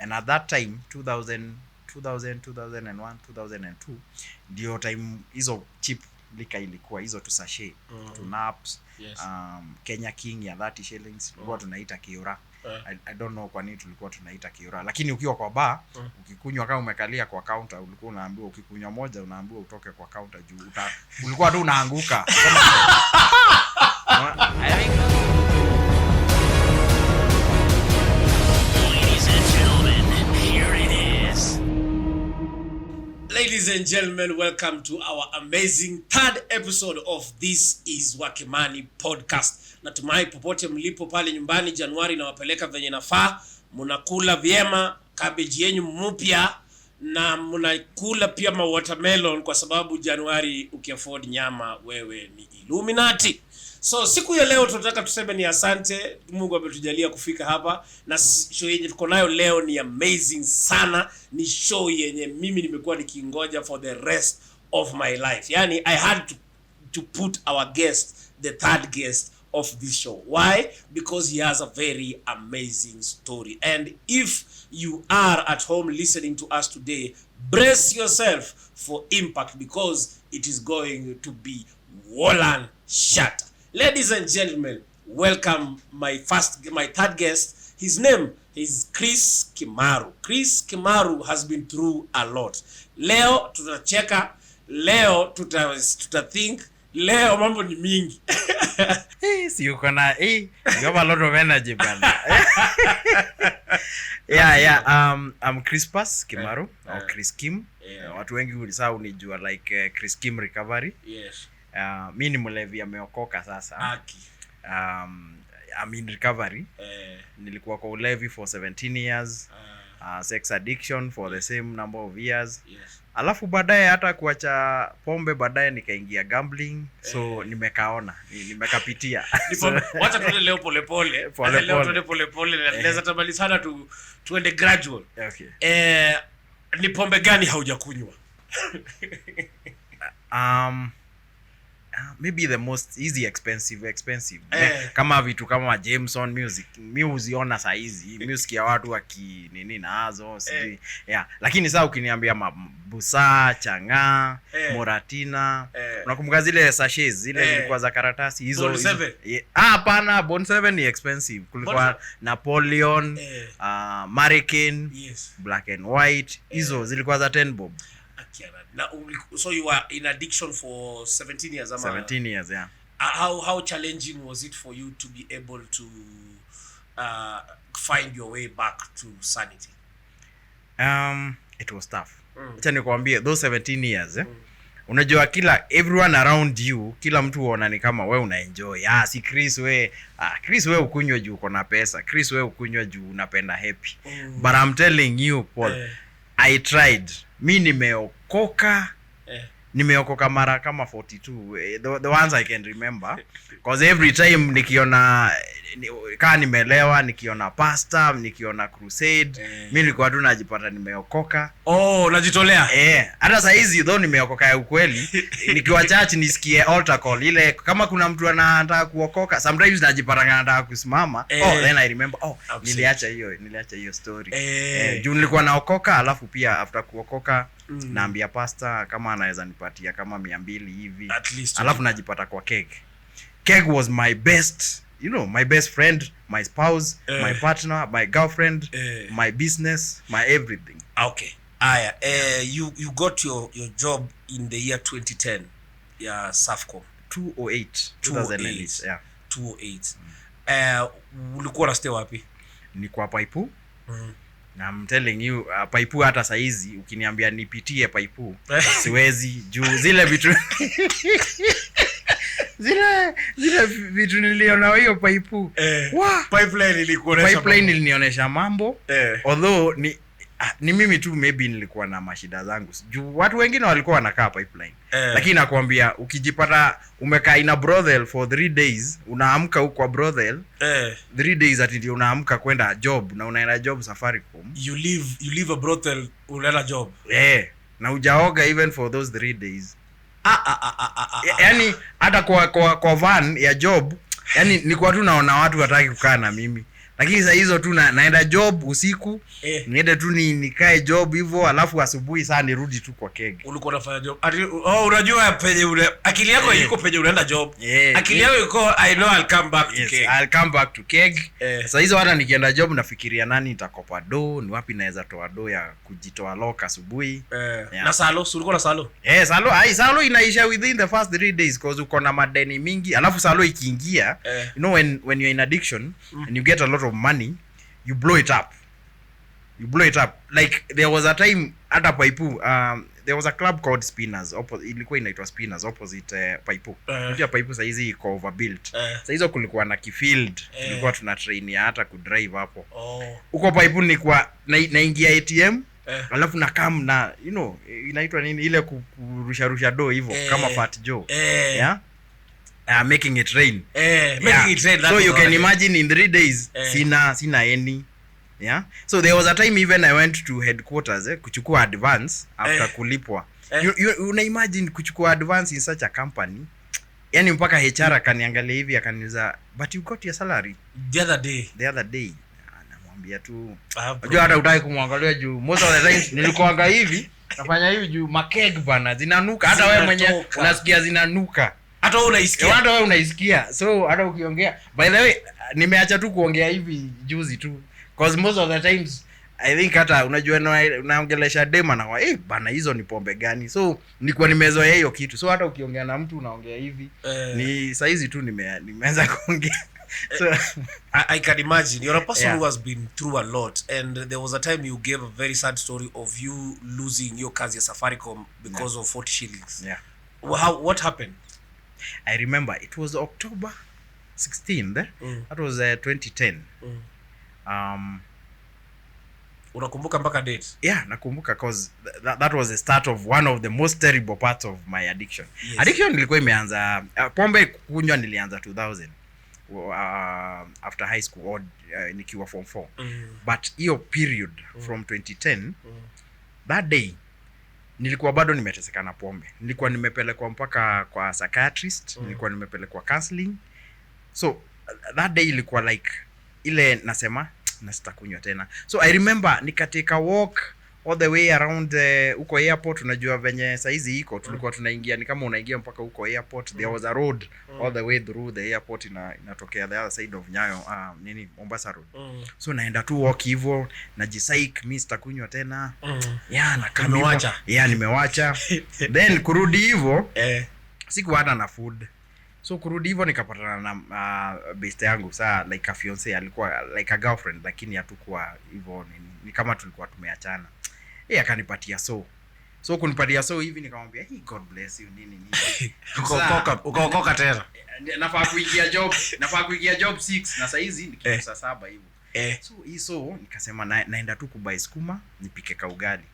and at that time 2001 2002 ndio time hizo cheap lika ilikuwa hizo tu sachet to naps. Yes. Kenya King ya 30 shillings tulikuwa tunaita kiura. I don't know kwa nini tulikuwa tunaita kiura, lakini ukiwa kwa bar ukikunywa kama umekalia kwa counter ulikuwa unaambiwa ukikunywa moja unaambiwa utoke kwa counter juu ulikuwa tu unaanguka. Ladies and gentlemen, welcome to our amazing third episode of This is Wakimani podcast. Natumai popote mlipo pale nyumbani Januari na wapeleka venye nafaa, mnakula vyema, cabbage yenu mpya na mnakula pia watermelon kwa sababu Januari ukiafford nyama wewe ni Illuminati. So siku ya leo tunataka tuseme ni asante, Mungu ametujalia kufika hapa, na show yenye tuko nayo leo ni amazing sana. Ni show yenye mimi nimekuwa nikingoja for the rest of my life. Yani I had to put our guest, the third guest of this show. Why? Because he has a very amazing story. And if you are at home listening to us today, brace yourself for impact because it is going to be wall and shatter. Ladies and gentlemen, welcome my third guest. His name is Chris Kimaru. Chris Kimaru has been through a lot. Leo tutacheka, leo tutathink, leo mambo ni mingi. Si yuko na you have a lot of energy bana. I'm Crispus Kimaru or Chris Kim. Watu wengi ulisahau unijua like Chris Kim Recovery. Yes. Mimi ni mlevi ameokoka sasa. I'm in recovery. Nilikuwa kwa ulevi for 17 years. Sex addiction for the same number of years. Yes. Alafu baadaye hata kuacha pombe, baadaye nikaingia gambling. So nimekaona, nimekapitia. Wacha tuende leo polepole. Leo tuende polepole na tunaweza tamani sana tuende gradual. Okay. Ni pombe gani haujakunywa? Maybe the most easy expensive. Kama vitu kama Jameson music mimi uziona saa hizi music ya watu waki nini nazo sijui. Lakini sasa ukiniambia mabusa, changa, moratina, unakumbuka zile sachets zile zilikuwa za karatasi hizo? Hapana, Bon 7 ni expensive. Kulikuwa Napoleon, American, yes, black and white, hizo zilikuwa za 10 bob. Now, so you were in addiction for 17 years, ama? 17 years, yeah. How challenging was it for you to be able to find your way back to sanity? It was tough. Acha nikwambie those 17 years, unajua everyone around you, kila mtu huona ni kama wewe unaenjoy. Si Chris wewe ukunywa juu uko na pesa. Chris wewe ukunywa juu unapenda happy. But I'm telling you, Paul, I tried. Mimi nimeokoka mara kama 42, the ones I can remember, because every time nikiona kama nimelewa, nikiona pastor, nikiona crusade, mimi nilikuwa tu najipata nimeokoka. Najitolea. Hata saa hizi though nimeokoka ya ukweli, nikiwa church nisikie altar call ile kama kuna mtu anataka kuokoka, sometimes najipata anataka kusimama. Then I remember, niliacha hiyo story. Juu nilikuwa naokoka, alafu pia after kuokoka naambia pastor kama anaweza nipatia kama 200 hivi. Alafu najipata kwa keg was my best, my best friend, my spouse, my partner, my girlfriend, my business, my everything. Okay. You got your job in the year 2010. Yeah, Safaricom. 2008. Yeah. 2008. Ulikuwa stay wapi? Ni kwa Paipu. I'm telling you, Paipu hata saizi ukiniambia nipitie Paipu siwezi juu zile vitu zile vitu niliona hiyo Paipu. Pipeline ilinionyesha mambo. Although ni mimi tu maybe nilikuwa na mashida zangu. Juu watu wengine walikuwa wanakaa pipeline. Lakini nakwambia ukijipata umekaa in a brothel for 3 days, unaamka huko kwa brothel 3 days ati ndio unaamka kwenda job, na unaenda job Safaricom. You leave a brothel, unaenda job. Na hujaoga even for those 3 days. Yani hata kwa van ya job, yani nilikuwa tu naona watu wataki kukaa na mimi. Lakini saa hizo tu naenda job usiku, niende tu nikae job hivyo, alafu asubuhi saa nirudi tu kwa keg. Ulikuwa unafanya job. Unajua penye ule akili yako iko penye unaenda job. Akili yako iko I know I'll come back to keg. I'll come back to keg. Saa hizo hata nikienda job nafikiria nani nitakopa do, ni wapi naweza toa do ya kujitoa lock asubuhi. Na salo, ulikuwa na salo? Salo inaisha within the first 3 days because uko na madeni mingi. Alafu salo ikiingia, you know when you're in addiction and you get a lot of money, you blow it up. Like there was a time hata Paipu, there was a club called Spinners, ilikuwa inaitwa Spinners opposite Paipu. Ndio Paipu saa hizi iko overbuilt. Saa hizo kulikuwa na kifield, tulikuwa tuna train ya hata kudrive hapo. Uko Paipu nilikuwa naingia ATM, alafu nakam na you know inaitwa nini ile kurusha do hivyo kama Fat Joe. Making it rain. Making it rain. So you can imagine in 3 days sina any. So there was a time even I went to headquarters kuchukua advance after kulipwa. Una imagine kuchukua advance in such a company. Yani mpaka HR akaniangalia hivi akaniuliza, but you got your salary the other day. Namwambia tu unajua hata utaki kumwangalia juu most of the times nilikuanga hivi nafanya hivi juu makeg bana zinanuka, hata wewe mwenyewe unasikia zinanuka, hata wewe unaisikia. So hata ukiongea, by the way nimeacha tu kuongea hivi juzi tu because most of the times I think hata unajua unaongelesha dema na bana hizo ni pombe gani, so nilikuwa nimezoea hiyo kitu. So hata ukiongea na mtu unaongea hivi ni saizi tu nimeanza kuongea. So I can imagine you're a person who has been through a lot, and there was a time you gave a very sad story of you losing your kazi ya Safaricom because of 40 shillings. What happened? I remember it was October 16th. That was 2010. Unakumbuka mpaka date? Nakumbuka cause that was the start of one of the most terrible parts of my addiction. Addiction ilikuwa imeanza pombe kunywa nilianza 2000 after high school or nikiwa form 4. But hiyo period from 2010 that day nilikuwa bado nimeteseka na pombe. Nilikuwa nimepelekwa mpaka kwa psychiatrist, nilikuwa nimepelekwa counseling. So that day ilikuwa like ile nasema na sitakunywa tena. So I remember nikateka walk all the way around uko airport. Unajua venye saizi iko tulikuwa tunaingia ni kama unaingia mpaka uko airport. There was a road all the way through the airport inatokea the other side of Nyayo Mombasa road. So naenda tu walk hivyo najisaik mimi sitakunywa tena. Na nimewacha. Nimewacha. Then kurudi hivyo sikuwa hata na food. So kurudi hivyo nikapatana na best yangu saa like a fiance, alikuwa like a girlfriend lakini hatukuwa hivyo ni kama tulikuwa tumeachana. Akanipatia so kunipatia so hivi nikamwambia God bless you nini. Ukaokoka tena. Nafaa kuingia job 6 na saa hizi ni saa 7 hivyo. So nikasema naenda tu kubai sukuma nipike ka ugali.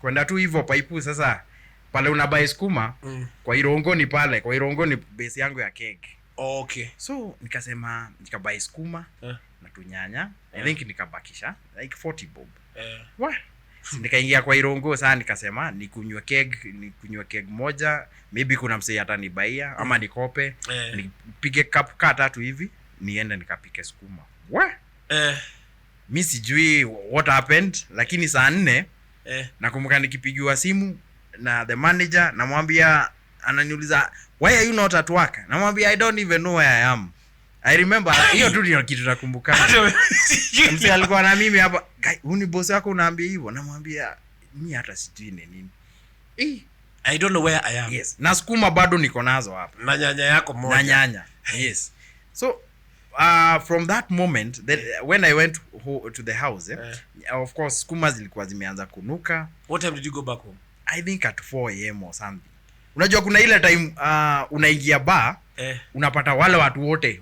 Kwenda tu hivyo Paipu sasa pale unabai sukuma kwa Irongoni pale. Kwa Irongoni base yangu ya keg. So nikasema nikabai sukuma na tunyanya. I think nikabakisha like 40 bob. Nikaingia kwa Irongo sana nikasema nikunywe keg moja, maybe kuna msee atanibaia ama nikope. Nipige cup tatu hivi niende nikapike sukuma. Mimi sijui what happened lakini saa 4 nakumbuka nikipigiwa simu na the manager, namwambia ananiuliza why are you not at work? Namwambia I don't even know where I am. I remember hiyo tu ndio kitu nakumbuka. Msee alikuwa na mimi hapa, "Huni boss yako unaambia hivyo?" Namwambia mimi hata sijui nini. I don't know where I am. Yes. Na sukuma bado niko nazo hapa. Na nyanya yako moja. Na nyanya. Yes. So from that moment when I went to the house, of course sukuma zilikuwa zimeanza kunuka. What time did you go back home? I think at 4 AM or something. Unajua kuna ile time unaingia bar unapata wale watu wote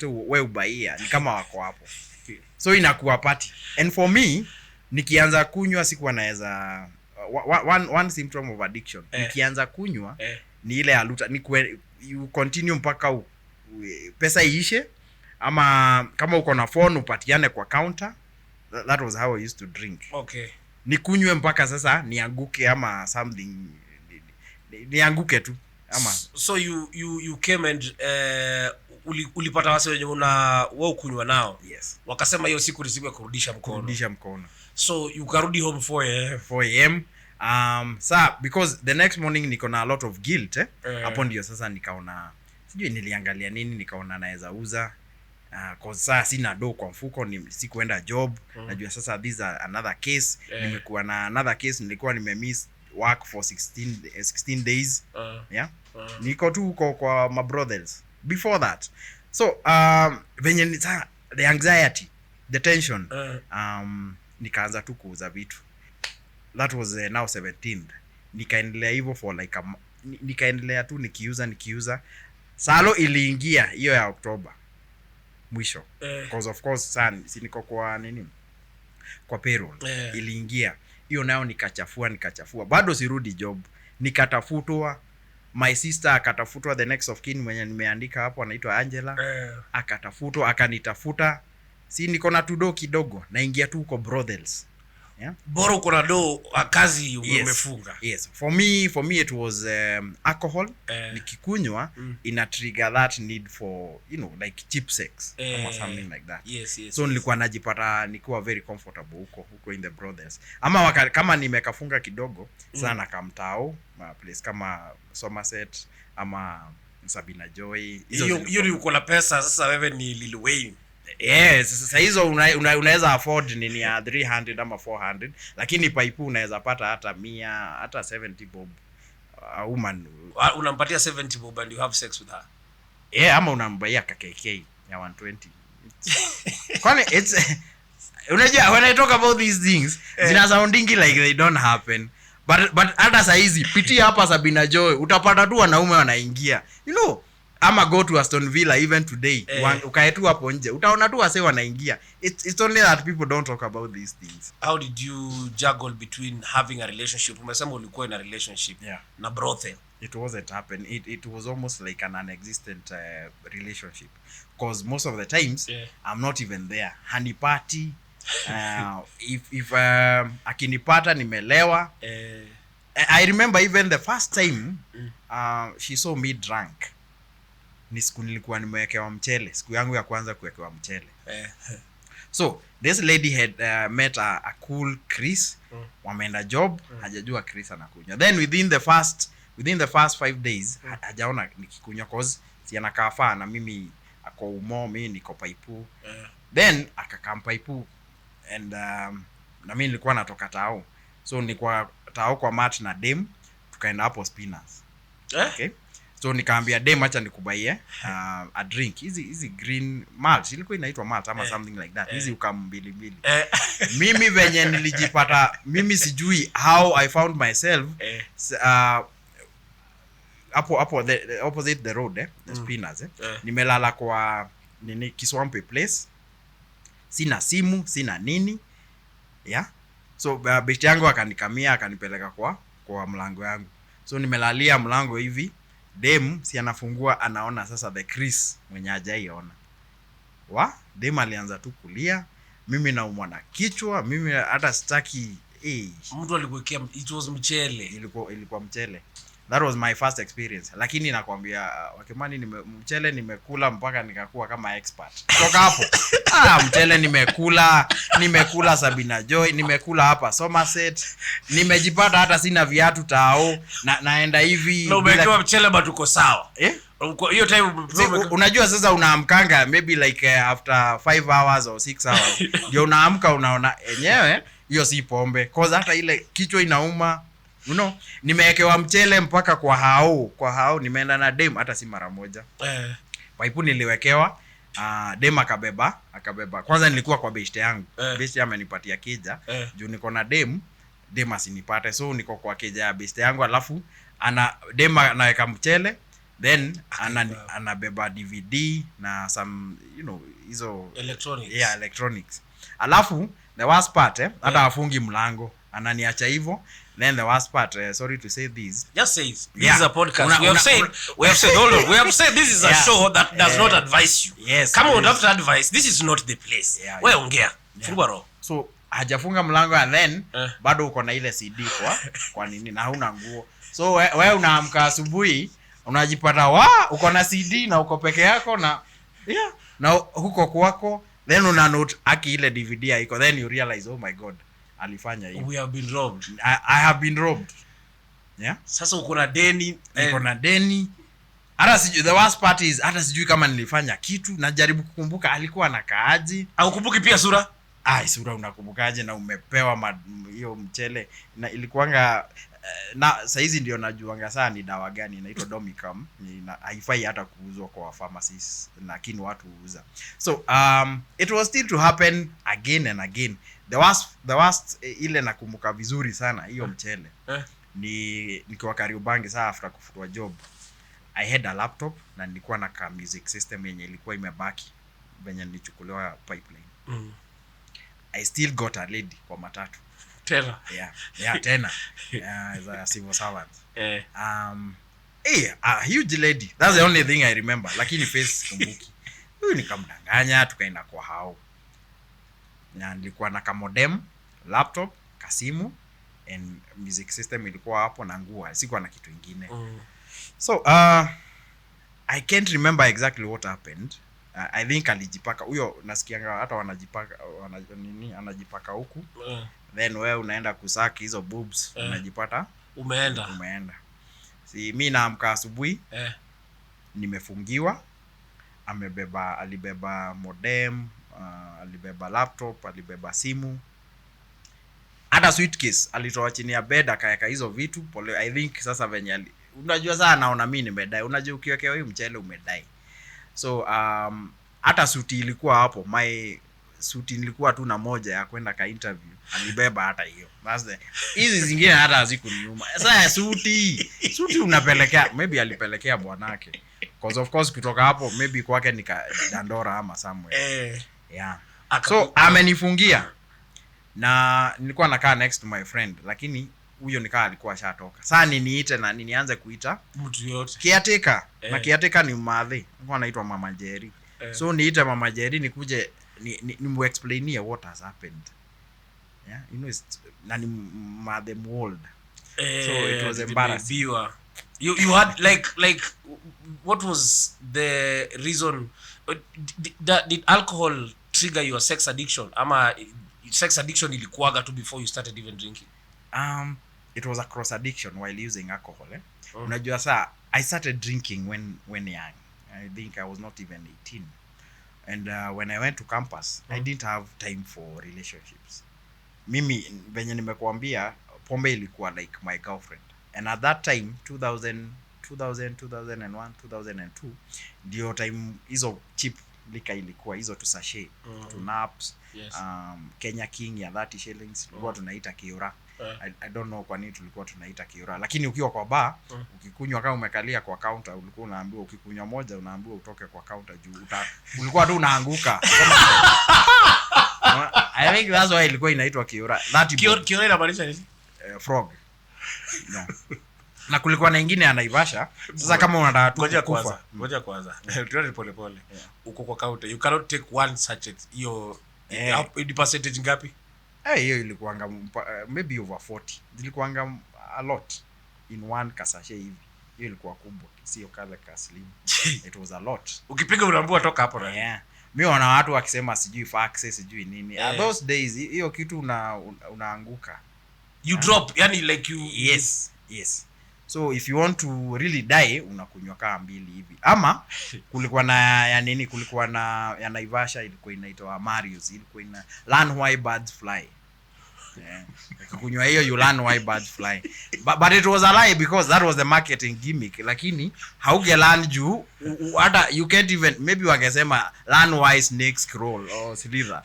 wewe ubaia ni kama wako hapo. So inakuwa party. And for me nikianza kunywa sikuwa naweza one symptom of addiction. Nikianza kunywa ni ile aluta you continue mpaka pesa iishe, ama kama uko na phone upatiane kwa counter. That was how I used to drink. Nikunywe mpaka sasa nianguke ama something nianguke tu. ama so you came and ulipata wase wenye wewe kunywa nao. Yes. Wakasema hiyo siku ni siku ya kurudisha mkono. So you karudi home 4 am. Because the next morning niko na a lot of guilt hapo ndio sasa nikaona sijui niliangalia nini nikaona naweza uza cause saa sina do kwa mfuko, sikuenda job. Najua sasa this are another case. Nimekuwa na another case, nilikuwa nimemiss work for 16 days. Niko tu kwa my brothers before that. So venye the anxiety, the tension, nikaanza tu kuuza vitu. That was now 17th. Nikaendelea hivyo for like nikaendelea tu nikiuza. Salo iliingia hiyo ya October mwisho. Because of course si niko kwa nini? Kwa payroll. Iliingia. Hiyo nayo nikachafua. Bado sirudi job. Nikatafutwa. My sister akatafutwa, the next of kin mwenye nimeandika hapo anaitwa Angela. Akatafutwa, akanitafuta. Si niko na tudo kidogo, naingia tu uko brothels. Bora uko na do kazi umefunga. Yes. For me it was alcohol. Nikikunywa ina trigger that need for like cheap sex or something like that. Yes. So nilikuwa najipata nikuwa very comfortable huko in the brothels. Ama kama nimekafunga kidogo sana kamtao place kama Somerset ama Sabina Joy. Hiyo uko na pesa sasa, wewe ni Lil Wayne. Yes, sasa hizo unaweza afford nini ya 300 ama 400, lakini paipu unaweza pata hata 100 hata 70 bob. Woman unampatia 70 bob and you have sex with her. Ama unambaya KK ya 120. Kwani unajua when I talk about these things zina sounding like they don't happen, but hata saizi pitia hapa Sabina Joy utapata tu wanaume wanaingia, ama go to Aston Villa even today. Ukae tu hapo nje utaona tu wase wanaingia. It's only that people don't talk about these things. How did you juggle between having a relationship? Umesema ulikuwa in a relationship na brothel. It wasn't happen. It was almost like an non-existent relationship, because most of the times I'm not even there. Hanipati. If akinipata nimelewa. I remember even the first time she saw me drunk. Ni siku nilikuwa nimewekewa mchele, siku yangu ya kwanza kuwekewa mchele. So this lady had met a cool Chris. Wameenda job, hajajua Chris anakunywa. Then within the first 5 days hajaona nikikunywa, cause si anakaa faa na mimi ako umo, mimi niko paipu. Then akakam paipu and na mimi nilikuwa natoka tao. So nilikuwa tao kwa mat na dem, tukaenda hapo Spinners. Okay. So nikaambia dem acha nikubaie a drink. Hizi green malt, ilikuwa inaitwa malt ama something like that. Hizi ukambili. Mimi venye nilijipata, mimi sijui how I found myself hapo the opposite the road the Spinners nimelala kwa nini Kiswampe place. Sina simu, sina nini. So besti yangu akanikamia akanipeleka kwa mlango yangu. So nimelalia mlango hivi. Dem si anafungua, anaona sasa the Chris mwenye hajaiona. Dem alianza tu kulia, mimi naumwa na kichwa, mimi hata sitaki. Mtu alikuwekea, it was mchele. Ilikuwa mchele. That was my first experience. Lakini nakwambia Wakemani mchele nimekula mpaka nikakuwa kama expert. Kutoka hapo mchele nimekula Sabina Joy, nimekula hapa Somerset. Nimejipata hata sina viatu tao naenda hivi. Na umewekewa mchele but uko sawa. Hiyo time unajua sasa unaamkanga maybe like after 5 hours or 6 hours. Ndio unaamka unaona enyewe hiyo si pombe. Cause hata ile kichwa inauma. Nimewekewa mchele mpaka kwa hao nimeenda na dem hata si mara moja. Paipu niliwekewa, dem akabeba. Kwanza nilikuwa kwa beshte yangu. Beshte amenipatia keja. Juu niko na dem asinipate. So niko kwa keja ya beshte yangu, alafu dem anaweka mchele, then anabeba DVD na some hizo electronics. Electronics. Alafu the worst part hata afungi mlango. Ananiacha hivyo. Then the worst part, sorry to say this. Just say it. This is a podcast. We have said this is a show that does not advise you. Yes. Come on, after advice. This is not the place. Wewe ongea. Fungua. So hajafunga mlango and then bado uko na ile CD kwa nini na huna nguo. So wewe unaamka asubuhi unajipata uko na CD na uko peke yako na na huko kwako, then una note aki ile DVD haiko, then you realize oh my god alifanya hivi, we have been robbed. I have been robbed. Sasa uko na deni, hata sijui, the worst part is hata sijui kama nilifanya kitu, najaribu kukumbuka alikuwa na kaaji. Au kumbuki pia sura? Sura unakumbukaje na umepewa hiyo mchele na ilikuanga na saizi ndio najuanga sana ni dawa gani inaitwa Domicam, haifai hata kuuzwa kwa pharmacies lakini watu huuza. So it was still to happen again and again. The worst ile nakumbuka vizuri sana hiyo mchele nikiwa Kariobangi saa after kufutwa job. I had a laptop na nilikuwa na ka music system yenye ilikuwa imebaki venye nilichukuliwa pipeline. I still got a lady kwa matatu. Tena? Yeah, tena. As a civil servant. A huge lady. That's the only thing I remember. Lakini face kumbuki. Huyu nikamdanganya, tukaenda kwa hao. Na nilikuwa na modem, laptop, kasimu, and music system ilikuwa hapo na nguo. Sikuwa na kitu kingine. So, I can't remember exactly what happened. I think alijipaka huyo, nasikianga hata wanajipaka anajipaka huku. Then wewe unaenda kusaki hizo boobs, unajipata umeenda. Si mimi naamka asubuhi nimefungiwa, alibeba modem, alibeba laptop, alibeba simu, hata suitcase alitoa chini ya bed akaweka hizo vitu pole. I think sasa venye unajua sana naona mimi nimedai, unajua ukiwekea hiyo mchele umedai. So hata suti ilikuwa hapo, my suti nilikuwa tu na moja ya kwenda ka interview, alibeba hata hiyo. Hizi zingine hata hazikuniuma. Sasa suti unapelekea, maybe alipelekea bwanake, because of course kutoka hapo maybe kwake nika Dandora ama somewhere. So amenifungia na nilikuwa nakaa next to my friend, lakini huyo nikaa alikuwa shatoka. Sasa niite na nianze kuita mtu yote caretaker. Na caretaker ni madhe, alikuwa anaitwa Mama Jerry. So niite Mama Jerry nikuje ni explainie what has happened. You know, na ni madhe mold. So it was embarrassing. You had like what was the reason? Did alcohol trigger your sex addiction? Ama sex addiction ilikuwaga tu before you started even drinking? It was a cross addiction while using alcohol. Unajua saa I started drinking when young. I think I was not even 18. And when I went to campus, I didn't have time for relationships. Mimi venye nimekuambia pombe ilikuwa like my girlfriend. And at that time 2001, 2002 ndio time hizo cheap lika ilikuwa hizo tu sachet, tu naps, Kenya King ya 30 shillings tulikuwa tunaita kiura. I don't know kwa nini tulikuwa tunaita kiura, lakini ukiwa kwa bar ukikunywa kama umekalia kwa counter ulikuwa unaambiwa ukikunywa moja unaambiwa utoke kwa counter juu ulikuwa tu unaanguka. I think that's why ilikuwa inaitwa kiura. Kiura inamaanisha nini? Frog. Na kulikuwa na nyingine anaivasha. Sasa kama unataka tu ngoja kwanza. Tuende pole pole. Uko kwa counter. You cannot take one sachet. Hiyo the percentage ngapi? Hiyo ilikuanga maybe over 40. Zilikuanga a lot in one kasashe hivi. Hiyo ilikuwa kubwa, sio kale ka slim. It was a lot. Ukipiga unaambiwa toka hapo na. Mimi wana watu wakisema sijui fax sijui nini. Those days hiyo kitu unaanguka. You drop, yani like you. Yes. So if you want to really die unakunywa kama mbili hivi. Ama kulikuwa na ya nini, kulikuwa na ya Naivasha ilikuwa inaitwa Marius, ilikuwa ina learn why birds fly. Kunywa hiyo you learn why birds fly. But it was a lie because that was the marketing gimmick. Lakini hauge learn juu hata you can't even, maybe wangesema learn why snakes crawl or slither.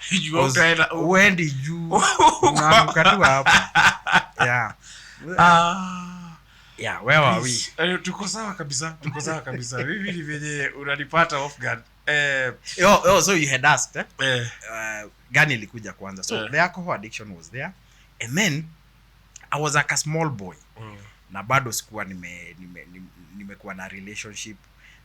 Uendi juu unaanguka tu hapa. Where are we? Tuko sawa kabisa. Mimi ni venye unanipata off guard. So you had asked gani ilikuja kwanza. So the alcohol addiction was there, and then I was like a small boy. Na bado sikuwa nimekuwa na relationship.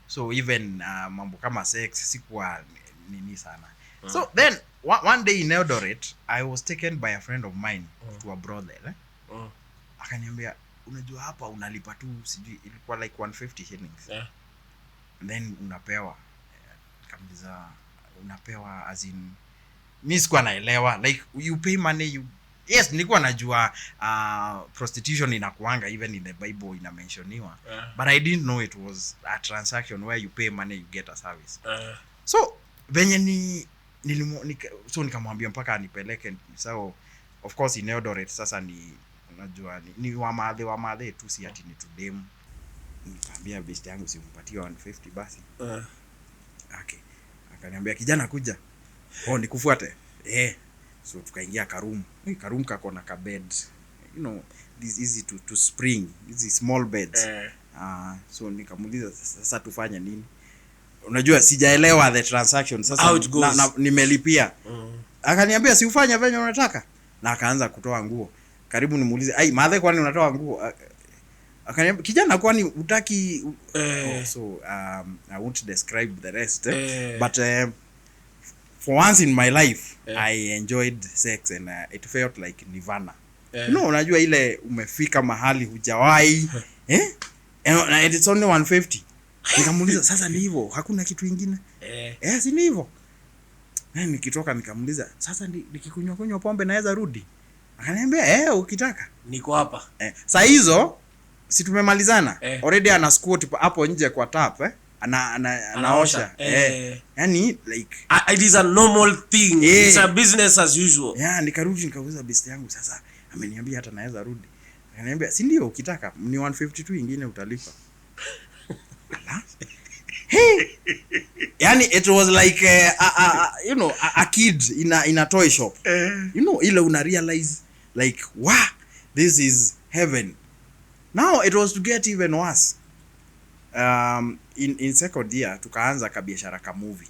So even mambo kama sex sikuwa nini sana. So then one day in Eldoret I was taken by a friend of mine to a brothel. Akaniambia unajua hapa unalipa tu sijui ilikuwa like 150 shillings. Then unapewa kabisa, unapewa as in mimi sikuwa naelewa like you pay money you. Yes, nilikuwa najua prostitution inakuanga even in the Bible ina mentioniwa, but I didn't know it was a transaction where you pay money you get a service. So venye so nikamwambia mpaka anipeleke. So of course in Eldoret sasa ni unajua ni wa madhe tu, si ati ni tudem. Nikamwambia best yangu simpatie 150 basi. Okay. Akaniambia kijana kuja. Nikufuate. So tukaingia karum. Karum kako na bed. You know, this easy to spring. These small beds. So nikamuuliza sasa tufanye nini? Unajua sijaelewa the transaction sasa nimelipia. Akaniambia si ufanye venye unataka. Na akaanza kutoa nguo. Karibu nimuulize, madhe kwani unatoa nguo? Akaniambia kijana kwani utaki so I won't describe the rest but for once in my life I enjoyed sex and it felt like nirvana. Unajua ile umefika mahali hujawahi and it's only 150. Nikamuuliza sasa ni hivyo, hakuna kitu kingine? Si ni hivyo. Nikitoka nikamuuliza sasa nikikunywa pombe naweza rudi? Akaniambia ukitaka niko hapa. Saa hizo si tumemalizana already, ana squat hapo nje kwa tap anaosha yani like it is a normal thing. It's a business as usual. Nikarudi nikauza best yangu sasa ameniambia hata naweza rudi. Akaniambia si ndio ukitaka ni 152 nyingine utalipa. Yani it was like you know a kid in a toy shop. You know ile una realize like wow, this is heaven. Now it was to get even worse. In second year tukaanza kabiashara ka movie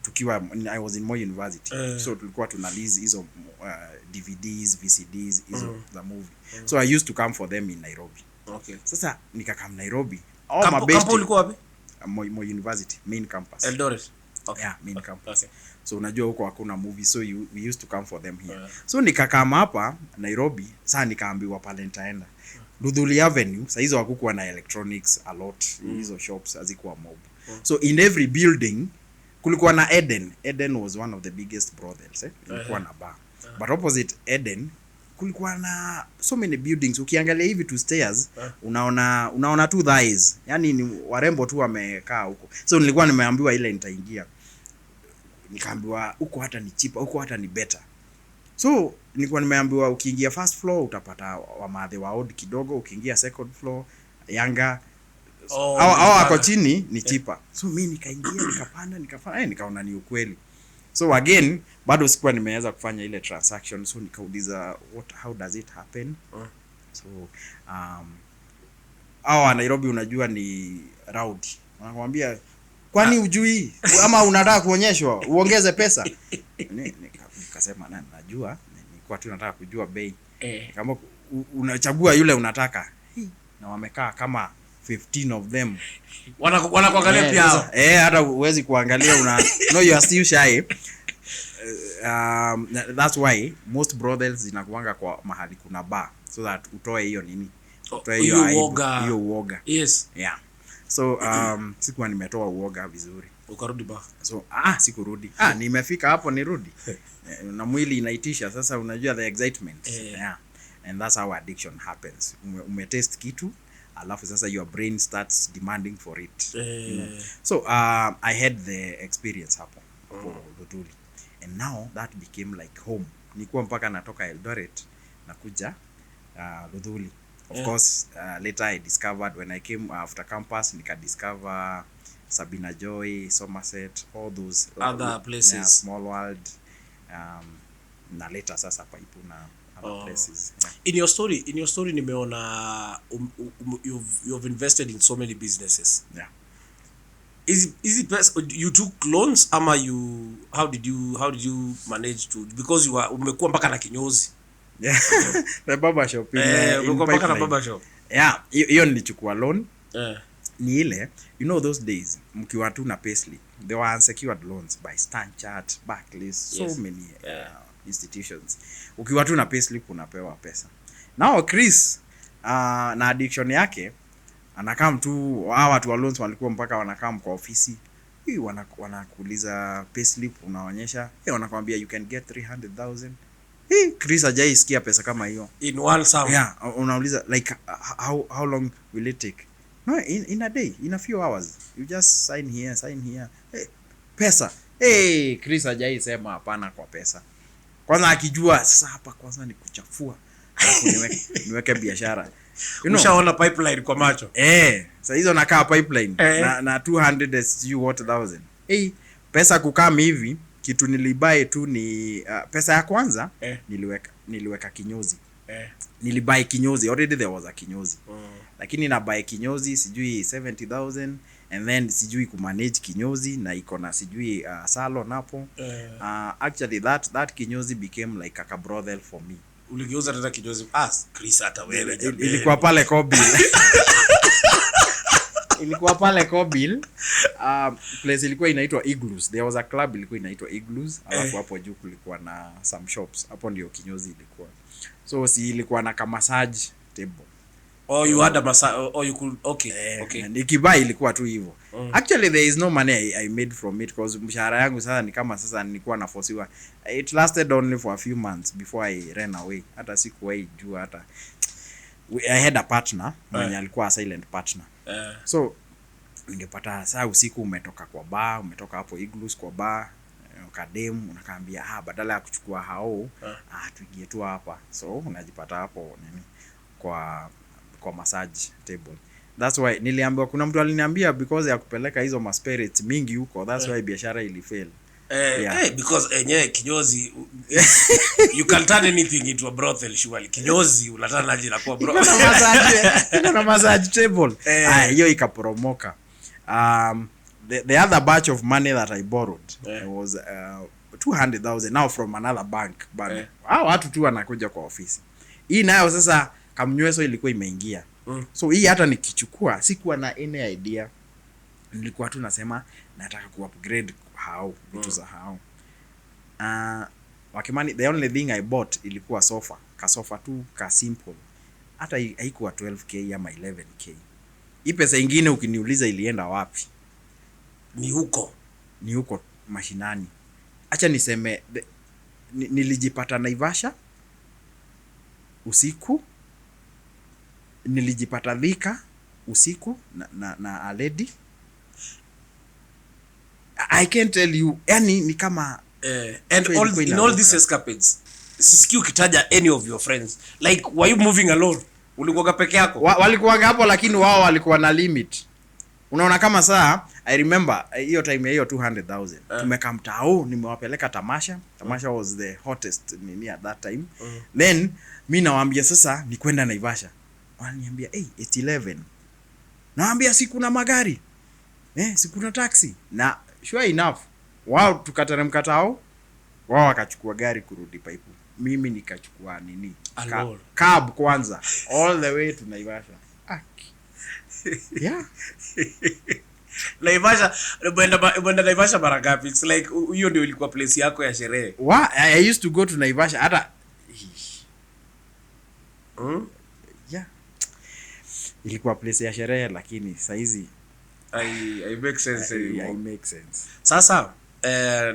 tukiwa I was in Moi University. So tulikuwa tuna lease hizo DVDs, VCDs hizo za movie. So I used to come for them in Nairobi. Okay. Sasa nikakam Nairobi. Kampo ulikuwa wapi? Moi University main campus. Eldoret. Okay. Yeah, main campus. Okay. So unajua huko hakuna movie, so we used to come for them here. So nikakama hapa Nairobi, sasa nikaambiwa pale nitaenda Ludhuli Avenue. Sasa hizo hakukuwa na electronics a lot. Hizo shops hazikuwa mob. So in every building kulikuwa na Eden. Eden was one of the biggest brothels. Kulikuwa na bar. But opposite Eden kulikuwa na so many buildings. Ukiangalia hivi two stairs unaona two thighs. Yani ni warembo tu wamekaa huko. So nilikuwa nimeambiwa ile nitaingia. Nikaambiwa huko hata ni cheaper, huko hata ni better. So nilikuwa nimeambiwa ukiingia first floor utapata wamadhe wa odd kidogo, ukiingia second floor younger. Au ako chini ni cheaper. So mimi nikaingia nikapanda nikaona ni ukweli. So again bado sikuwa nimeweza kufanya ile transaction, so nikauliza how does it happen? So Nairobi unajua ni rowdy. Wanakuambia kwani ujui ama unataka kuonyeshwa uongeze pesa? Nikasema najua, nilikuwa tu nataka kujua bei. Kama unachagua yule unataka. Na wamekaa kama 15 of them. Wanakuangalia pia. Hata huwezi kuangalia no, you are still shy. That's why most brothels zinakuanga kwa mahali kuna bar, so that utoe hiyo nini, utoe hiyo uoga. Yes. Yeah. So sikuwa nimetoa uoga vizuri. Ukarudi bar. So sikurudi. Nimefika hapo nirudi. Na mwili inaitisha sasa, unajua the excitement. Yeah. And that's how addiction happens. Umetaste kitu alafu sasa your brain starts demanding for it. You know? So I had the experience hapo Ludhuli. And now that became like home. Nilikuwa mpaka natoka Eldoret na kuja Ludhuli. Of course later I discovered when I came after campus discover Sabina Joy, Somerset, all those other places, Small World, na later sasa Paipu na other places. In your story nimeona you've invested in so many businesses. Yeah. Is it best you took loans ama how did you manage to, because you umekuwa mpaka na kinyozi? Yeah. The barber shop umekuwa mpaka na barber shop. Yeah, hiyo nilichukua loan. Ni ile, you know those days mkiwa tu na payslip, they were unsecured loans by Stanchart, Barclays, so many institutions. Ukiwa tu na payslip unapewa pesa. Now Chris na addiction yake anakaa mtu hao watu wa loans walikuwa mpaka wanakaa kwa ofisi hii wanakuuliza payslip unaonyesha wanakuambia you can get 300,000. Chris hajaisikia pesa kama hiyo in one sum. Yeah, unauliza like how long will it take? No, in a day, in a few hours. You just sign here. Pesa. Chris hajaisema hapana kwa pesa. Kwanza akijua sasa hapa kwanza ni kuchafua. Niweke biashara. Ushaona pipeline kwa macho. Sasa hizo nakaa pipeline na 200 is you what 1000. Pesa kukam hivi kitu nilibuy tu ni pesa ya kwanza niliweka kinyozi. Nilibuy kinyozi, already there was a kinyozi. Lakini na buy kinyozi sijui 70,000 and then sijui kumanage kinyozi na iko na sijui salon hapo. Actually that kinyozi became like a brothel for me. Uligeuza tata kinyozi Chris hata wewe. Ilikuwa pale Kobil. Ilikuwa pale Kobil. Place ilikuwa inaitwa Igloos. There was a club ilikuwa inaitwa Igloos. Alafu hapo juu kulikuwa na some shops. Hapo ndio kinyozi ilikuwa. So si ilikuwa na ka massage table. You had a massage you could okay. Nikibai ilikuwa tu hivyo. Actually there is no money I made from it because mshahara yangu sasa ni kama sasa nilikuwa naforcewa. It lasted only for a few months before I ran away. Hata sikuwahi jua hata I had a partner mwenye alikuwa a silent partner. So ningepata saa usiku umetoka kwa bar, umetoka hapo Igloos kwa bar, kadem unakaambia badala ya kuchukua hao tuingie tu hapa. So unajipata hapo nini kwa massage table. That's why niliambiwa kuna mtu aliniambia because ya kupeleka hizo maspirits mingi huko, that's why biashara ilifail. Because kinyozi you can turn anything into a brothel surely. Kinyozi unatana aje na kwa brothel. Kuna massage table. Hiyo ikaporomoka. The other batch of money that I borrowed was 200,000 now from another bank. But watu tu wanakuja kwa ofisi. Hii nayo sasa kamnyweso ilikuwa imeingia. So hii hata nikichukua sikuwa na any idea. Nilikuwa tu nasema nataka ku-upgrade hao vitu za hao. Wakimani the only thing I bought ilikuwa sofa. Ka sofa tu ka simple. Hata haikuwa 12k ama 11k. Hii pesa nyingine ukiniuliza ilienda wapi? Ni huko mashinani. Acha niseme nilijipata Naivasha usiku. Nilijipata Thika usiku na a lady. I can't tell you yani ni kama and in all these escapades sisikiu ukitaja any of your friends like were you moving alone? Ulikuwa peke yako? Walikuwa hapo lakini wao walikuwa na limit. Unaona kama saa I remember hiyo time hiyo 200,000 tumekaa mtao nimewapeleka tamasha was the hottest nini at that time. Then mimi nawaambia sasa ni kwenda Naivasha. Wananiambia it's 11. Naambia si kuna magari. Si kuna taxi. Na sure enough wao tukateremka tao wao wakachukua gari kurudi Paipu. Mimi nikachukua nini? Cab kwanza all the way to Naivasha. Yeah. Naivasha benda Naivasha mara ngapi? It's like hiyo ndio ilikuwa place yako ya sherehe. I used to go to Naivasha hata yeah. Ilikuwa place ya sherehe lakini saizi I make sense. I make sense. Sasa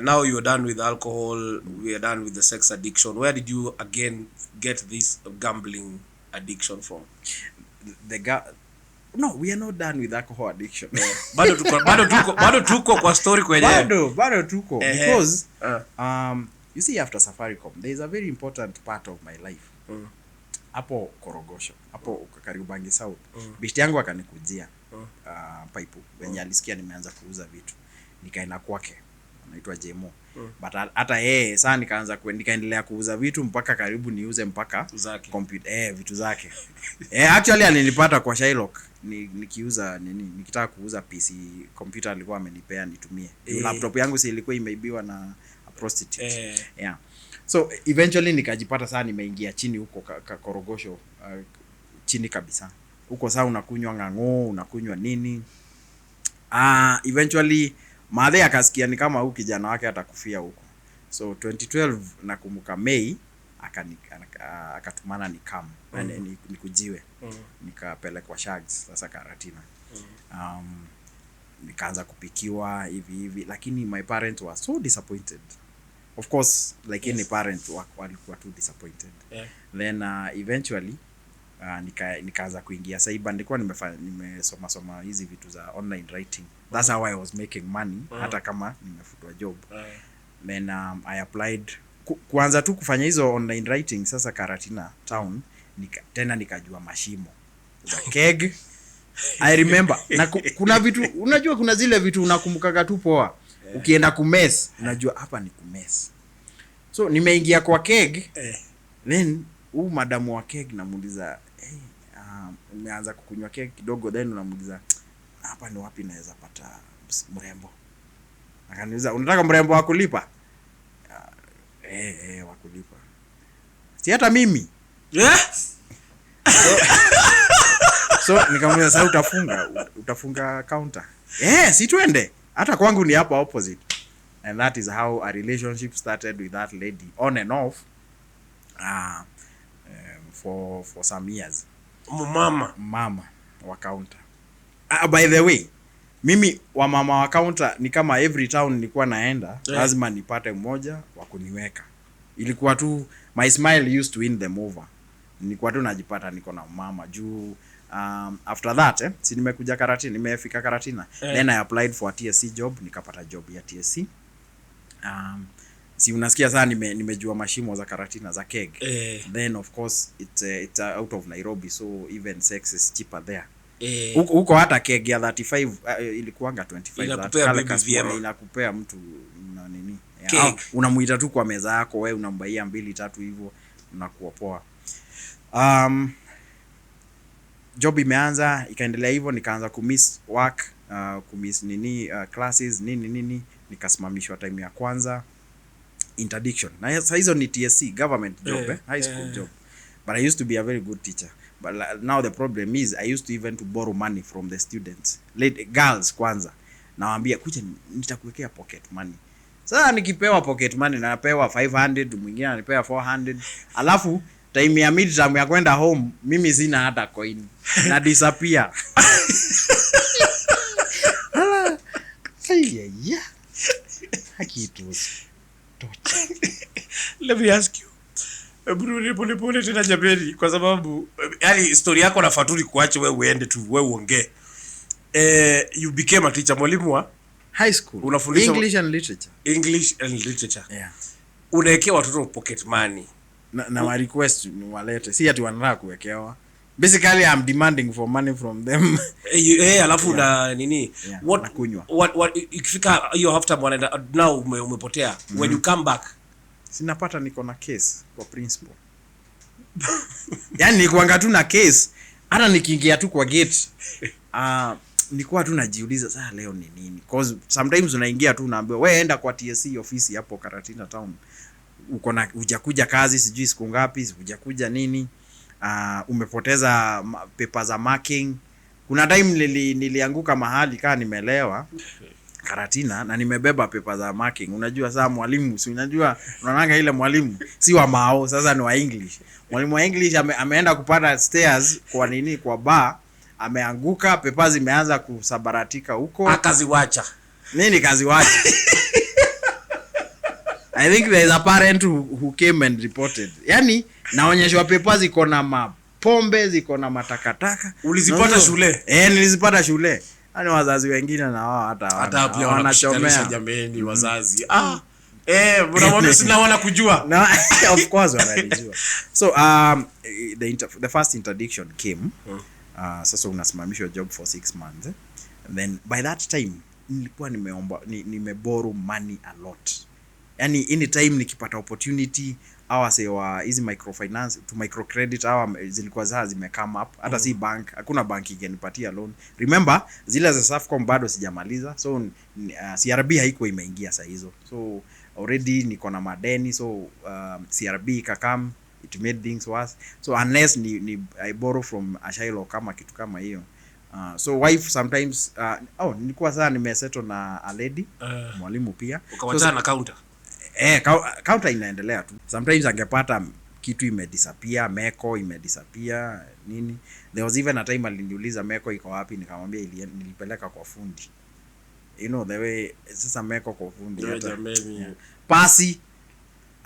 now you're done with alcohol, we are done with the sex addiction. Where did you again get this gambling addiction from? No, we are not done with alcohol addiction. Bado tuko kwa story kwenyewe. Bado tuko because you see after Safaricom there is a very important part of my life. Hapo Korogosho, hapo Kariubangi South. Bishti yangu akanikujia Paipu wenye alisikia nimeanza kuuza vitu. Nikaenda kwake. Anaitwa Jemo. But hata yeye sasa nikaendelea kuuza vitu mpaka karibu niuze mpaka computer vitu zake. Actually alinipata kwa Shylock nikiuza nini nikitaka kuuza PC computer alikuwa amenipea nitumie. Laptop yangu si ilikuwa imeibiwa na a prostitute. Yeah. So eventually nikajipata sana nimeingia chini huko Korogosho chini kabisa. Huko sasa unakunywa ng'ang'o, unakunywa nini? Eventually madhe akasikia ni kama huyu kijana wake atakufia huko. So 2012 nakumbuka May akatumana nikujiwe. Nikapelekwa Shags sasa Karatina. Nikaanza kupikiwa hivi lakini my parents were so disappointed. Of course like any parent walikuwa too disappointed. Then eventually nikaanza kuingia cyber. Nilikuwa nimesoma hizi vitu za online writing. That's how I was making money hata kama nimefutwa job. Then I applied kuanza tu kufanya hizo online writing sasa Karatina town. Tena nikajua mashimo za keg. I remember na kuna vitu unajua, kuna zile vitu unakumbukaga tu poa. Ukienda kumess unajua hapa ni kumess. So nimeingia kwa keg. Then madamu wa keg namuuliza nimeanza kukunywa keg kidogo, then unamuuliza hapa ni wapi naweza pata mrembo. Akaniuliza unataka mrembo wa kulipa? Wa kulipa. Si hata mimi. So nikamwambia sasa utafunga counter. Si tuende. Hata kwangu ni hapa opposite. And that is how a relationship started with that lady on and off for some years. Mama wa counter. By the way, mimi wa mama wa counter ni kama every town nilikuwa naenda, lazima nipate mmoja wa kuniweka. Ilikuwa tu my smile used to win them over. Nilikuwa tu najipata niko na mama juu. After that si nimekuja Karatina, nimefika Karatina. Then I applied for a TSC job, nikapata job ya TSC. Si unasikia sana nimejua mashimo za Karatina za keg. Then of course it's out of Nairobi, so even sex is cheaper there. Huko hata keg ya 35 ilikuanga 25. Inakupea mtu na nini. Unamuita tu kwa meza yako, wewe unambaia 2-3 hivyo unakuwa poa. Job imeanza ikaendelea hivyo, nikaanza kumiss work, kumiss classes nini, nikasimamishwa time ya kwanza interdiction. Na sasa hizo ni TSC government job, high school job. But I used to be a very good teacher. But now the problem is I used to even to borrow money from the students. Girls kwanza. Nawaambia kuja nitakuwekea pocket money. Sasa nikipewa pocket money napewa 500, mwingine anipewa 400. Alafu time ya midterm ya kwenda home mimi sina hata coin. Na disappear. Yeah. Hakitu. Let me ask you. Bro, pole tena Jaberi, kwa sababu yani story yako na Faturi kuache wewe uende tu wewe uongee. You became a teacher, mwalimu wa high school. Unafundisha English and literature. Yeah. Unaekea watoto pocket money. Na my request ni walete. Si ati wanataka kuwekewa. Basically I'm demanding for money from them. Alafu na nini? What ikifika hiyo half time wanaenda now umepotea. When you come back sinapata niko na case kwa principal. Yani nikuanga tu na case, hata nikiingia tu kwa gate nilikuwa tu najiuliza sasa leo ni nini, because sometimes unaingia tu unaambiwa wewe enda kwa TSC office hapo Karatina town, uko na hujakuja kazi sijui siku ngapi, hujakuja nini, umepoteza paper za marking. Kuna time nilianguka mahali kama nimelewa Karatina na nimebeba paper za marking. Unajua saa mwalimu, si unajua unaonanga ile mwalimu si wa mao, sasa ni wa English. Mwalimu wa English ameenda kupanda stairs kwa nini, kwa bar, ameanguka, papers zimeanza kusabaratika huko. Akaziwacha. Nini kaziwacha? I think there is a parent who came and reported. Yani naonyeshwa papers ziko na mapombe, ziko na matakataka. Ulizipata shule? Nilizipata shule. Ani wazazi wengine na wao hata pia wanachomea jameni wazazi. Mbona sina wana kujua? No, of course wanajua. So the first interdiction came. Sasa unasimamishwa job for 6 months. Then by that time nilikuwa nimeborrow money a lot. Yani anytime nikipata opportunity sewa hizi microfinance to microcredit zilikuwa zimecome up. Hata si bank, hakuna bank ingenipatia loan. Remember zile za Safaricom bado sijamaliza, so CRB haikuwa imeingia saa hizo, so already niko na madeni, so CRB ikakam, it made things worse. So unless I borrow from Ashailo kama kitu kama hiyo. So wife sometimes nilikuwa sana nimesettle na a lady mwalimu pia, ukawachana na counter. Counter inaendelea tu. Sometimes angepata kitu imedisappear, Meko imedisappear nini. There was even a time aliniuliza Meko iko wapi, nikamwambia nilipeleka kwa fundi. You know the way sasa Meko kwa fundi hata. Yeah. Pasi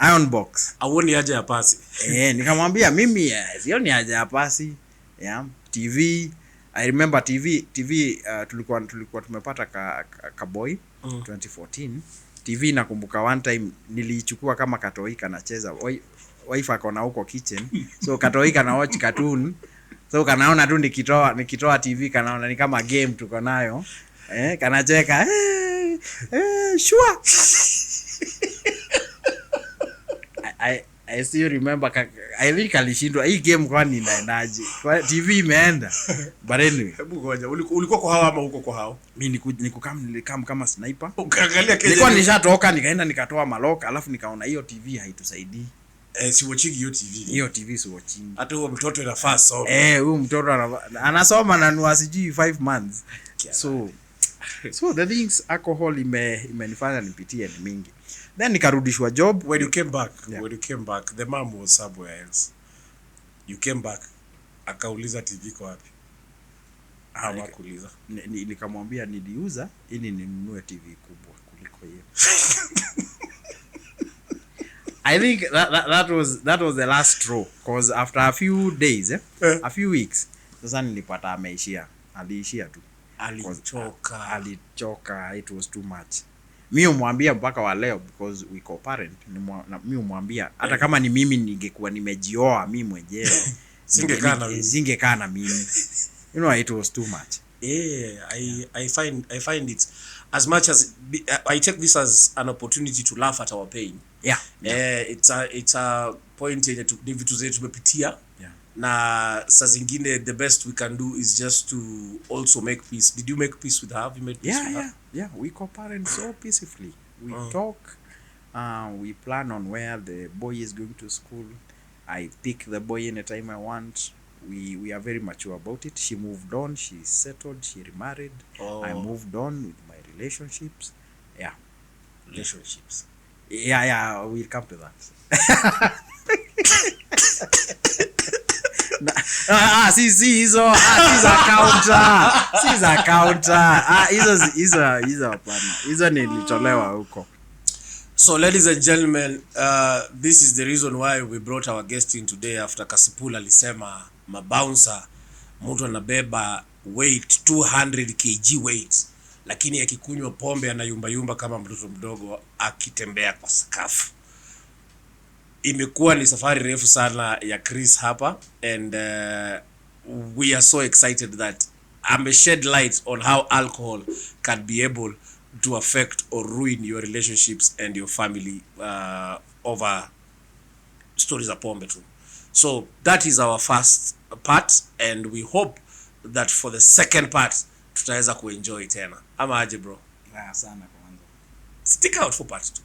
iron box. Awoni haja ya pasi. Nikamwambia mimi sioni haja ya pasi. Yeah, TV. I remember TV tulikuwa tumepata ka boy 2014. TV nakumbuka one time nilichukua kama katoi kanacheza. Wife akona huko kitchen. So katoi kana watch cartoon. So kanaona tu nikitoa TV kanaona ni kama game tuko nayo. Kanacheka. Sure. I still remember I think alishindwa hii game kwani inaendaje. Kwa TV imeenda. But anyway, hebu ngoja ulikuwa kwa hao ama huko kwa hao? Mimi nilikam kama sniper. Ukaangalia Kenya. Nilikuwa nishatoka nikaenda nikatoa maloka alafu nikaona hiyo TV haitusaidii. Si watching hiyo TV. Hiyo TV si watching. Hata huyo mtoto inafaa soma. Huyo mtoto anasoma na nuasiji 5 months. So the things alcohol imenifanya nipitie ni mingi. Then nikarudishwa job. When you came back, the mom was somewhere else. You came back, akauliza TV kwa wapi? Hawakuuliza. Nikamwambia niliuza ili ninunue TV kubwa kuliko hiyo. I think that was the last straw, because after a few days, a few weeks, sasa nilipata ameishia. Aliishia tu. Alichoka, it was too much. Mimi umwambia mpaka wa leo, because we co-parent, mimi umwambia hata kama ni mimi ningekuwa nimejioa mimi mwenyewe singekaa na mimi. You know, it was too much. I find it as much as I take this as an opportunity to laugh at our pain. It's a point yenye vitu zetu tumepitia. Na saa zingine the best we can do is just to also make peace. Did you make peace with her? Have you made peace with her? Yeah, we co-parent so peacefully. We talk, we plan on where the boy is going to school. I pick the boy anytime I want. We are very mature about it. She moved on, she settled, she remarried. I moved on with my relationships. Relationships. We'll come to that. Hizo hapana. Hizo nilitolewa huko. So ladies and gentlemen, this is the reason why we brought our guest in today. After Kasipula alisema mabouncer mtu anabeba weight 200 kg weight, lakini akikunywa pombe anayumba kama mtoto mdogo akitembea kwa sakafu. Imekuwa ni safari refu sana ya Chris hapa, and we are so excited that I'm shed light on how alcohol can be able to affect or ruin your relationships and your family over stories of pombe too. So that is our first part, and we hope that for the second part tutaweza kuenjoy tena. Ama aje bro? Sana kwanza. Stick out for part 2.